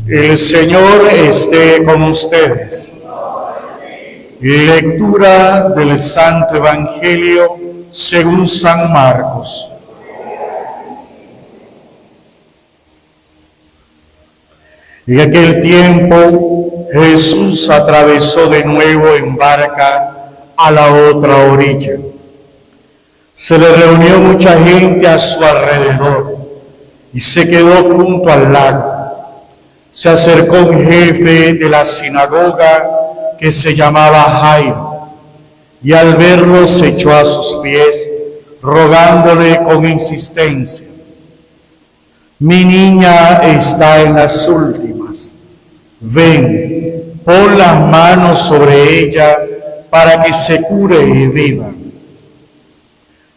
El Señor esté con ustedes. Lectura del Santo Evangelio según San Marcos. En aquel tiempo Jesús atravesó de nuevo en barca a la otra orilla. Se le reunió mucha gente a su alrededor y se quedó junto al lago. Se acercó un jefe de la sinagoga que se llamaba Jairo, y al verlo se echó a sus pies, rogándole con insistencia: mi niña está en las últimas. Ven, pon las manos sobre ella para que se cure y viva.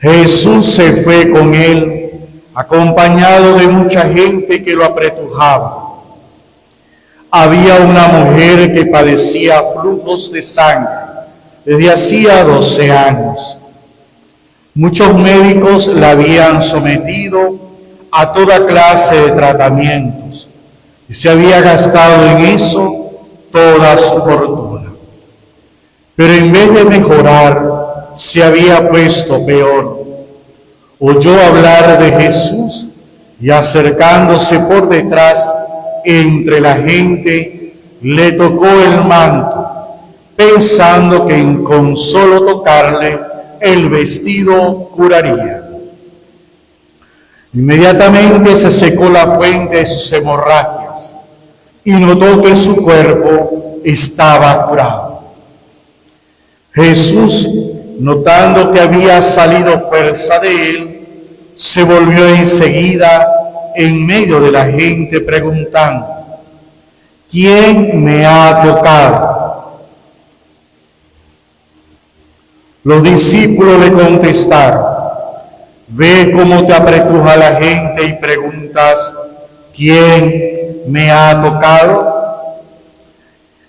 Jesús se fue con él, acompañado de mucha gente que lo apretujaba. Había una mujer que padecía flujos de sangre desde hacía 12 años. Muchos médicos la habían sometido a toda clase de tratamientos y se había gastado en eso toda su fortuna. Pero en vez de mejorar, se había puesto peor. Oyó hablar de Jesús y, acercándose por detrás entre la gente, le tocó el manto, pensando que con solo tocarle el vestido curaría. Inmediatamente se secó la fuente de sus hemorragias y notó que su cuerpo estaba curado. Jesús, notando que había salido fuerza de él, se volvió enseguida en medio de la gente preguntando: ¿quién me ha tocado? Los discípulos le contestaron: ve cómo te apretuja la gente y preguntas: ¿quién me ha tocado?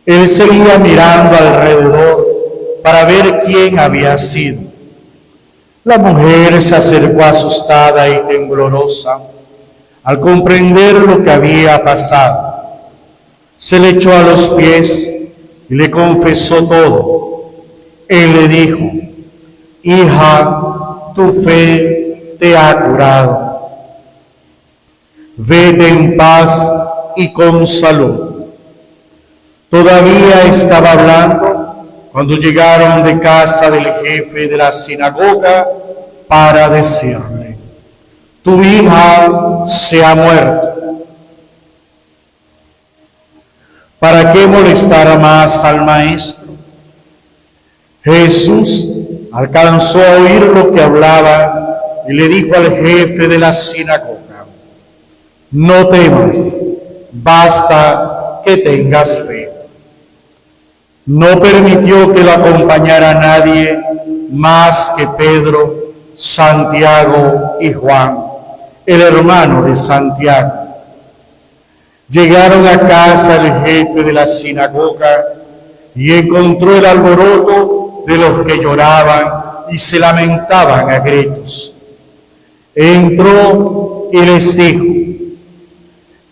Él seguía mirando alrededor para ver quién había sido. La mujer se acercó asustada y temblorosa al comprender lo que había pasado. Se le echó a los pies y le confesó todo. Él le dijo: hija, tu fe te ha curado. Vete en paz y con salud. Todavía estaba hablando cuando llegaron de casa del jefe de la sinagoga para decirle: tu hija se ha muerto. ¿Para qué molestar más al maestro? Jesús alcanzó a oír lo que hablaba y le dijo al jefe de la sinagoga: no temas, basta que tengas fe. No permitió que lo acompañara nadie más que Pedro, Santiago y Juan, el hermano de Santiago. Llegaron a casa del jefe de la sinagoga y encontró el alboroto de los que lloraban y se lamentaban a gritos. Entró y les dijo: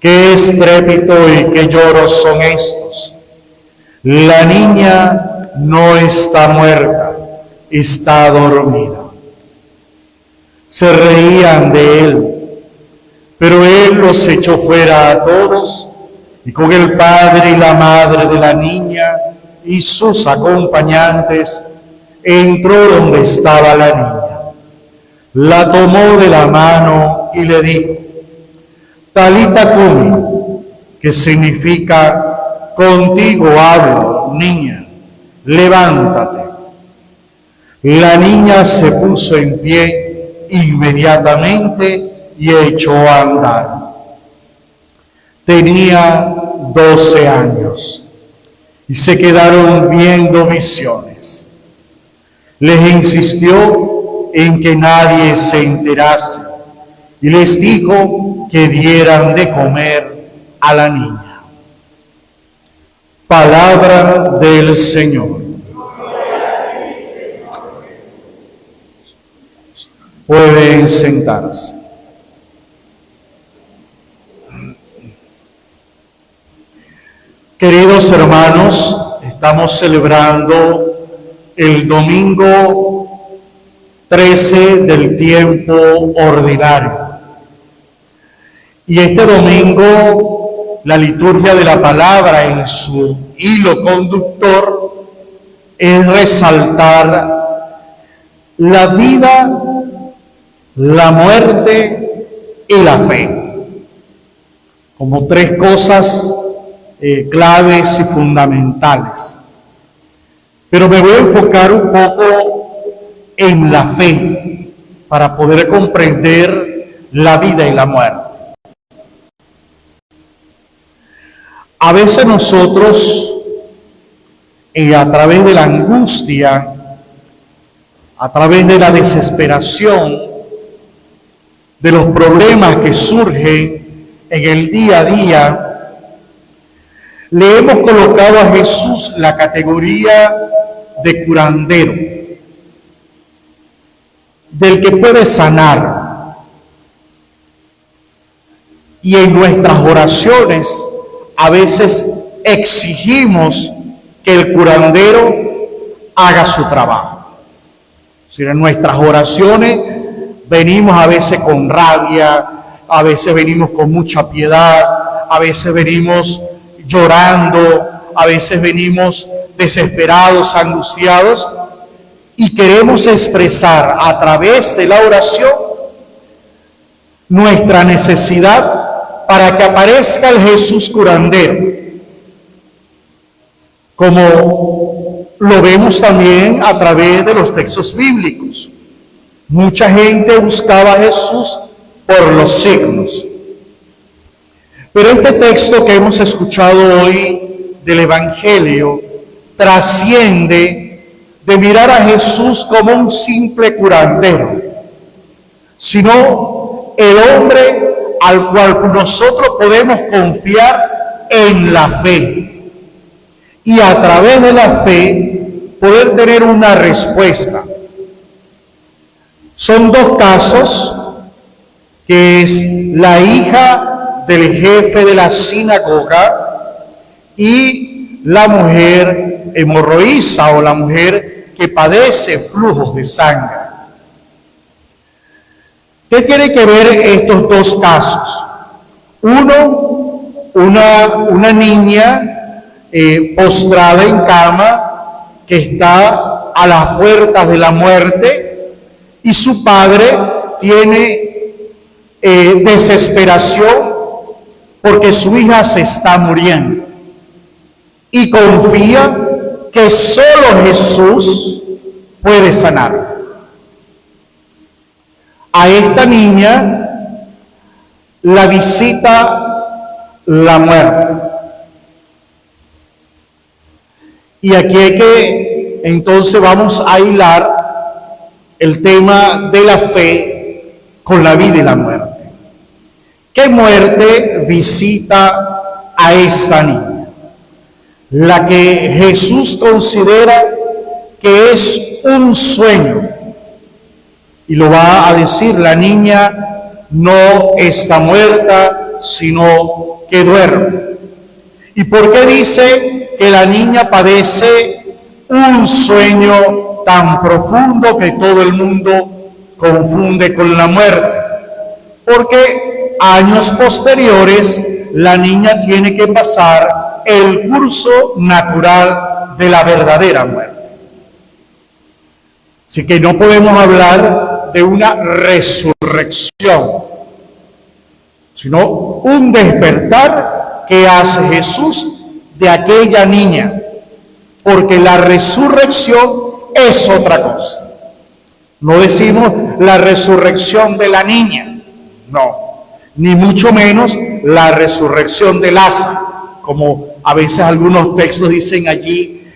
¿qué estrépito y qué lloros son estos? La niña no está muerta, está dormida. Se reían de él, pero él los echó fuera a todos y con el padre y la madre de la niña y sus acompañantes entró donde estaba la niña. La tomó de la mano y le dijo: Talita cumi, que significa contigo hablo, niña, levántate. La niña se puso en pie inmediatamente y echó a andar. Tenía 12 años y se quedaron viendo visiones. Les insistió en que nadie se enterase y les dijo que dieran de comer a la niña. Palabra del Señor. Pueden sentarse. Queridos hermanos, estamos celebrando el domingo 13 del tiempo ordinario. Y este domingo, la liturgia de la palabra en su hilo conductor es resaltar la vida, la muerte y la fe, como tres cosas claves y fundamentales. Pero me voy a enfocar un poco en la fe para poder comprender la vida y la muerte. A veces nosotros, a través de la angustia, a través de la desesperación, de los problemas que surgen en el día a día, le hemos colocado a Jesús la categoría de curandero, del que puede sanar. Y en nuestras oraciones a veces exigimos que el curandero haga su trabajo. Si en nuestras oraciones venimos a veces con rabia, a veces venimos con mucha piedad, a veces venimos llorando, a veces venimos desesperados, angustiados, y queremos expresar a través de la oración nuestra necesidad para que aparezca el Jesús curandero, como lo vemos también a través de los textos bíblicos. Mucha gente buscaba a Jesús por los signos. Pero este texto que hemos escuchado hoy del Evangelio trasciende de mirar a Jesús como un simple curandero, sino el hombre al cual nosotros podemos confiar en la fe y a través de la fe poder tener una respuesta. Son dos casos, que es la hija del jefe de la sinagoga y la mujer hemorroísa o la mujer que padece flujos de sangre. ¿Qué tiene que ver estos dos casos? Uno, una niña postrada en cama que está a las puertas de la muerte y su padre tiene desesperación porque su hija se está muriendo y confía que solo Jesús puede sanar. A esta niña la visita la muerte. Y aquí hay que, entonces vamos a hilar el tema de la fe con la vida y la muerte. ¿Qué muerte visita a esta niña? La que Jesús considera que es un sueño. Y lo va a decir, la niña no está muerta, sino que duerme. ¿Y por qué dice que la niña padece un sueño tan profundo que todo el mundo confunde con la muerte? Porque años posteriores la niña tiene que pasar el curso natural de la verdadera muerte. Así que no podemos hablar de una resurrección, sino un despertar que hace Jesús de aquella niña, porque la resurrección es otra cosa. No decimos la resurrección de la niña, no, ni mucho menos la resurrección de Lázaro, como a veces algunos textos dicen allí,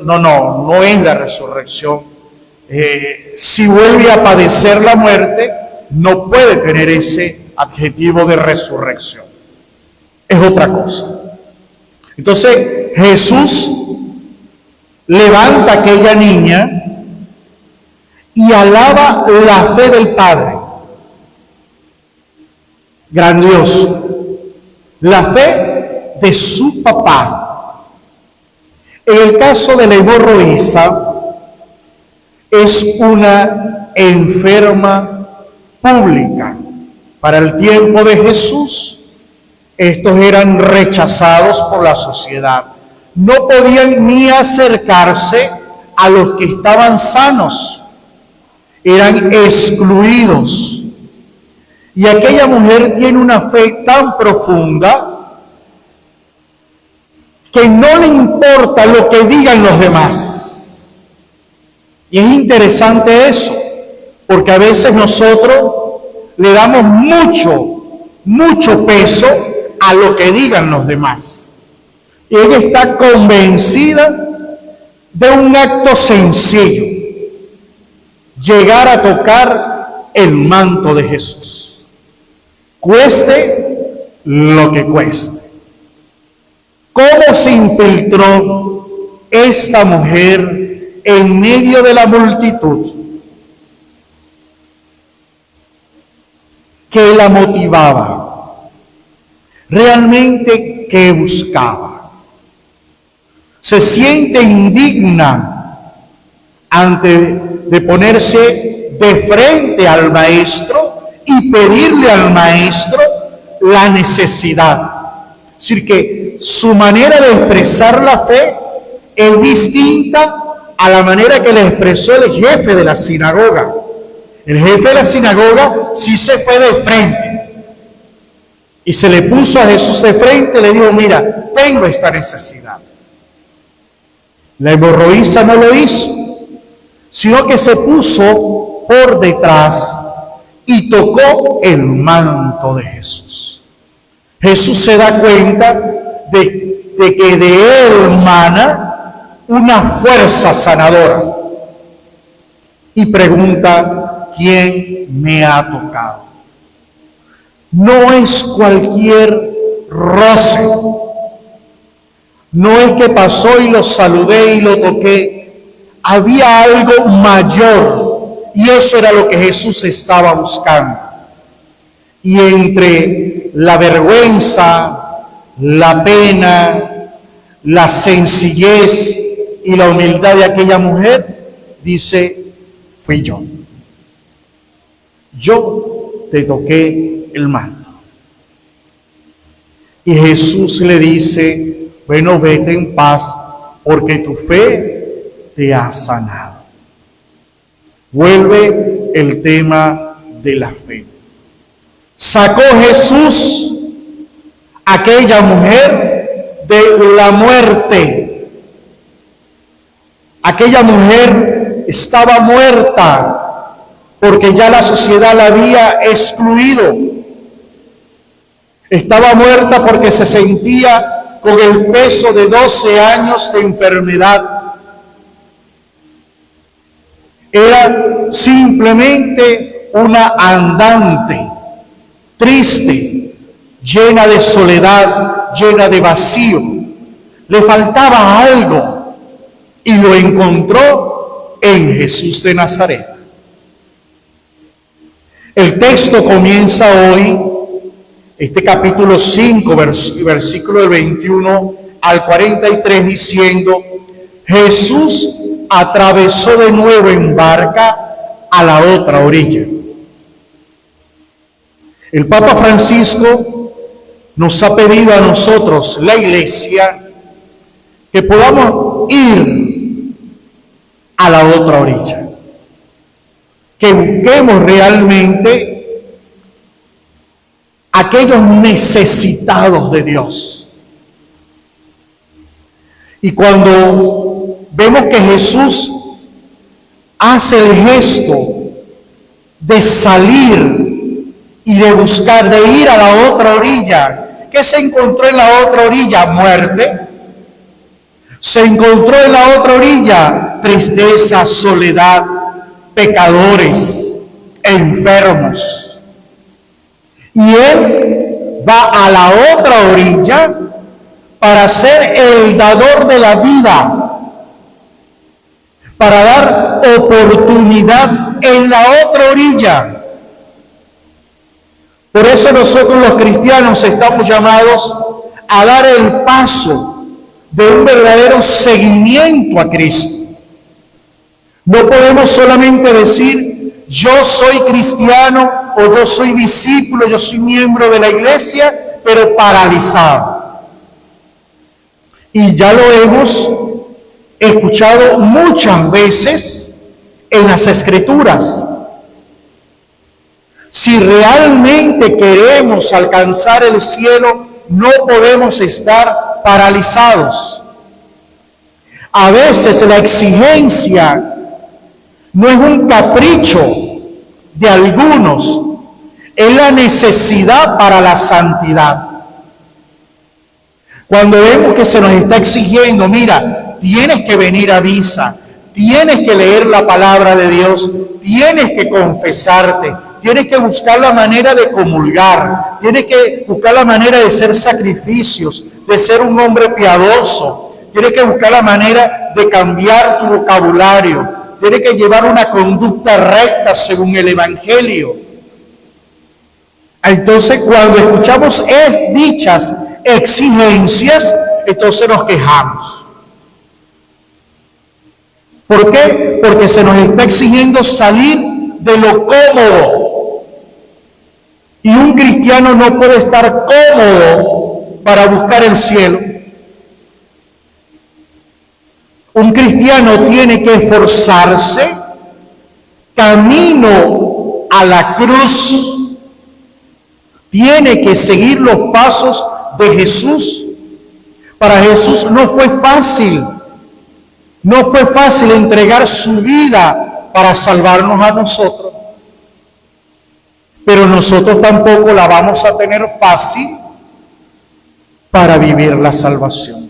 no es la resurrección. Si vuelve a padecer la muerte, no puede tener ese adjetivo de resurrección. Es otra cosa. Entonces Jesús levanta a aquella niña y alaba la fe del Padre. Grandioso. La fe de su papá, En el caso de la hemorroísa, es una enferma pública. Para el tiempo de Jesús, estos eran rechazados por la sociedad. No podían ni acercarse a los que estaban sanos. Eran excluidos. Y aquella mujer tiene una fe tan profunda que no le importa lo que digan los demás. Y es interesante eso, porque a veces nosotros le damos mucho peso a lo que digan los demás. Y ella está convencida de un acto sencillo: llegar a tocar el manto de Jesús, cueste lo que cueste. ¿Cómo se infiltró esta mujer en medio de la multitud? ¿Qué la motivaba? ¿Realmente qué buscaba? Se siente indigna antes de ponerse de frente al maestro y pedirle al maestro la necesidad. Es decir, que su manera de expresar la fe es distinta a la manera que le expresó el jefe de la sinagoga. El jefe de la sinagoga sí se fue de frente y se le puso a Jesús de frente y le dijo: mira, tengo esta necesidad. La hemorroísa no lo hizo, sino que se puso por detrás y tocó el manto de Jesús. Jesús se da cuenta de que de él mana una fuerza sanadora y pregunta: ¿quién me ha tocado? No es cualquier roce, no es que pasó y lo saludé y lo toqué. Había algo mayor, y eso era lo que Jesús estaba buscando. Y entre la vergüenza, la pena, la sencillez y la humildad de aquella mujer, dice: fui yo. Yo te toqué el manto. Y Jesús le dice: bueno, vete en paz, porque tu fe te ha sanado. Vuelve el tema de la fe. Sacó Jesús a aquella mujer de la muerte. Aquella mujer estaba muerta porque ya la sociedad la había excluido. Estaba muerta porque se sentía con el peso de 12 años de enfermedad. Era simplemente una andante, triste, llena de soledad, llena de vacío. Le faltaba algo y lo encontró en Jesús de Nazaret. El texto comienza hoy, este capítulo 5, versículo del 21 al 43, diciendo: Jesús atravesó de nuevo en barca a la otra orilla. El Papa Francisco nos ha pedido a nosotros, la Iglesia, que podamos ir a la otra orilla, que busquemos realmente aquellos necesitados de Dios. Y cuando vemos que Jesús hace el gesto de salir y de buscar, de ir a la otra orilla, ¿qué se encontró en la otra orilla? Muerte. Se encontró en la otra orilla tristeza, soledad, pecadores, enfermos. Y Él va a la otra orilla para ser el dador de la vida, para dar oportunidad en la otra orilla. Por eso nosotros los cristianos estamos llamados a dar el paso de un verdadero seguimiento a Cristo. No podemos solamente decir, yo soy cristiano o yo soy discípulo, yo soy miembro de la iglesia, pero paralizado. Y ya lo hemos escuchado muchas veces en las Escrituras. Si realmente queremos alcanzar el cielo, no podemos estar paralizados. A veces la exigencia no es un capricho de algunos, es la necesidad para la santidad. Cuando vemos que se nos está exigiendo, mira, tienes que venir a misa, tienes que leer la palabra de Dios, tienes que confesarte, tienes que buscar la manera de comulgar, tienes que buscar la manera de hacer sacrificios, de ser un hombre piadoso, tienes que buscar la manera de cambiar tu vocabulario, tienes que llevar una conducta recta según el Evangelio. Entonces, cuando escuchamos dichas exigencias, entonces nos quejamos. ¿Por qué? Porque se nos está exigiendo salir de lo cómodo. Y un cristiano no puede estar cómodo para buscar el cielo. Un cristiano tiene que esforzarse camino a la cruz. Tiene que seguir los pasos de Jesús. Para Jesús no fue fácil. No fue fácil entregar su vida para salvarnos a nosotros. Pero nosotros tampoco la vamos a tener fácil para vivir la salvación.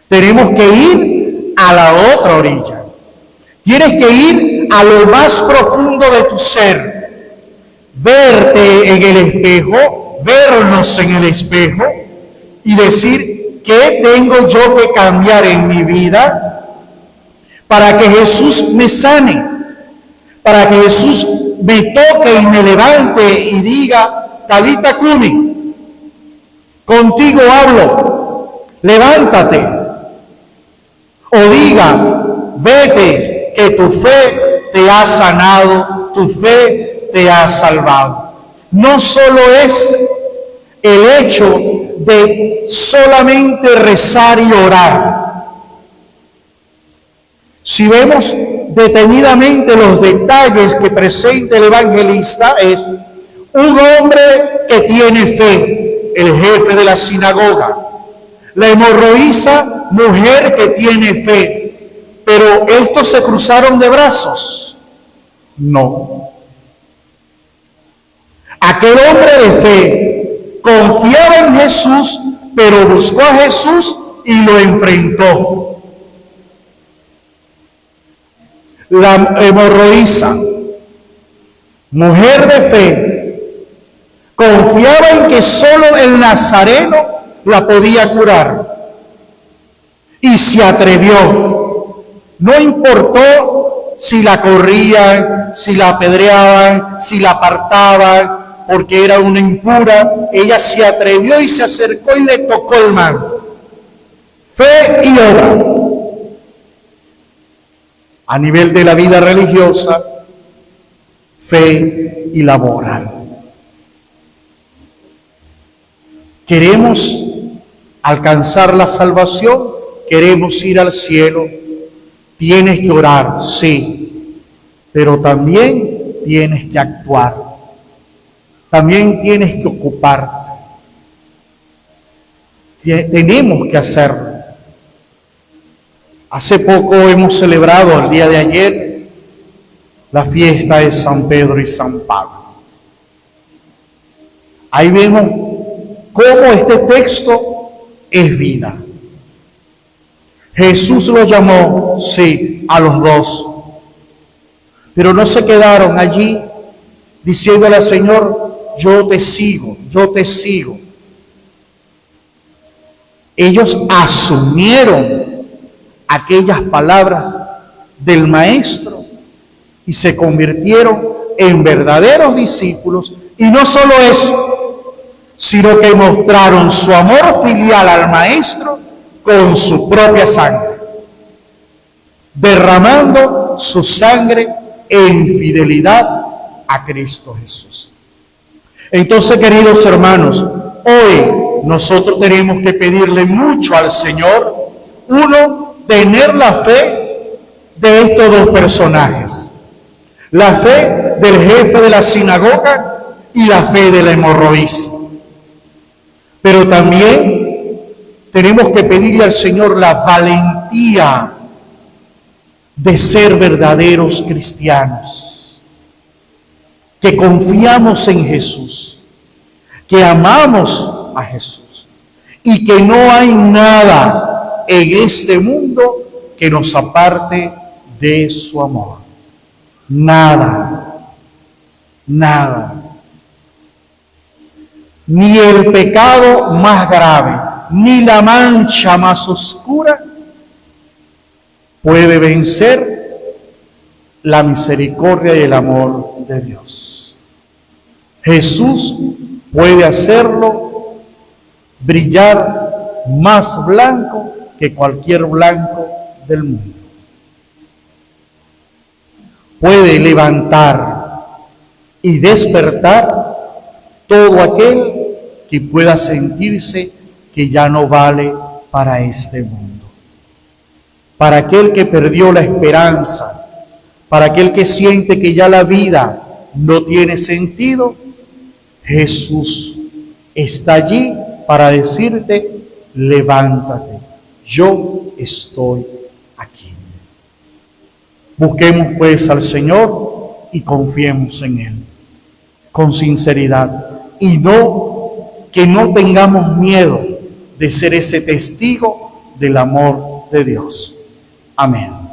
Tenemos que ir a la otra orilla. Tienes que ir a lo más profundo de tu ser. Verte en el espejo, vernos en el espejo y decir, ¿qué tengo yo que cambiar en mi vida para que Jesús me sane? Para que Jesús me toque y me levante y diga, Talita Cumi, contigo hablo, levántate. O diga, vete, que tu fe te ha sanado, tu fe te ha salvado. No solo es el hecho de solamente rezar y orar. Si vemos detenidamente los detalles que presenta el evangelista, es un hombre que tiene fe, el jefe de la sinagoga. La hemorroísa, mujer que tiene fe. Pero ¿estos se cruzaron de brazos? No. Aquel hombre de fe confiaba en Jesús, pero buscó a Jesús y lo enfrentó. La hemorroísa, mujer de fe, confiaba en que solo el Nazareno la podía curar. Y se atrevió. No importó si la corrían, si la apedreaban, si la apartaban, porque era una impura. Ella se atrevió y se acercó y le tocó el manto. Fe y obra. A nivel de la vida religiosa, fe y labor. Queremos alcanzar la salvación, queremos ir al cielo, tienes que orar, sí, pero también tienes que actuar, también tienes que ocuparte, tenemos que hacerlo. Hace poco hemos celebrado, el día de ayer, la fiesta de San Pedro y San Pablo. Ahí vemos cómo este texto es vida. Jesús lo llamó, sí, a los dos, pero no se quedaron allí diciéndole al Señor, yo te sigo, yo te sigo. Ellos asumieron aquellas palabras del Maestro y se convirtieron en verdaderos discípulos. Y no solo eso, sino que mostraron su amor filial al Maestro con su propia sangre, derramando su sangre en fidelidad a Cristo Jesús. Entonces, queridos hermanos, hoy nosotros tenemos que pedirle mucho al Señor. Uno, tener la fe de estos dos personajes, la fe del jefe de la sinagoga y la fe de la hemorroísa. Pero también tenemos que pedirle al Señor la valentía de ser verdaderos cristianos, que confiamos en Jesús, que amamos a Jesús y que no hay nada en este mundo que nos aparte de su amor. Nada, nada. Ni el pecado más grave, ni la mancha más oscura puede vencer la misericordia y el amor de Dios. Jesús puede hacerlo brillar más blanco que cualquier blanco del mundo. Puede levantar y despertar todo aquel que pueda sentirse que ya no vale para este mundo. Para aquel que perdió la esperanza, para aquel que siente que ya la vida no tiene sentido, Jesús está allí para decirte: levántate, yo estoy aquí. Busquemos pues al Señor y confiemos en Él con sinceridad, y que no tengamos miedo de ser ese testigo del amor de Dios. Amén.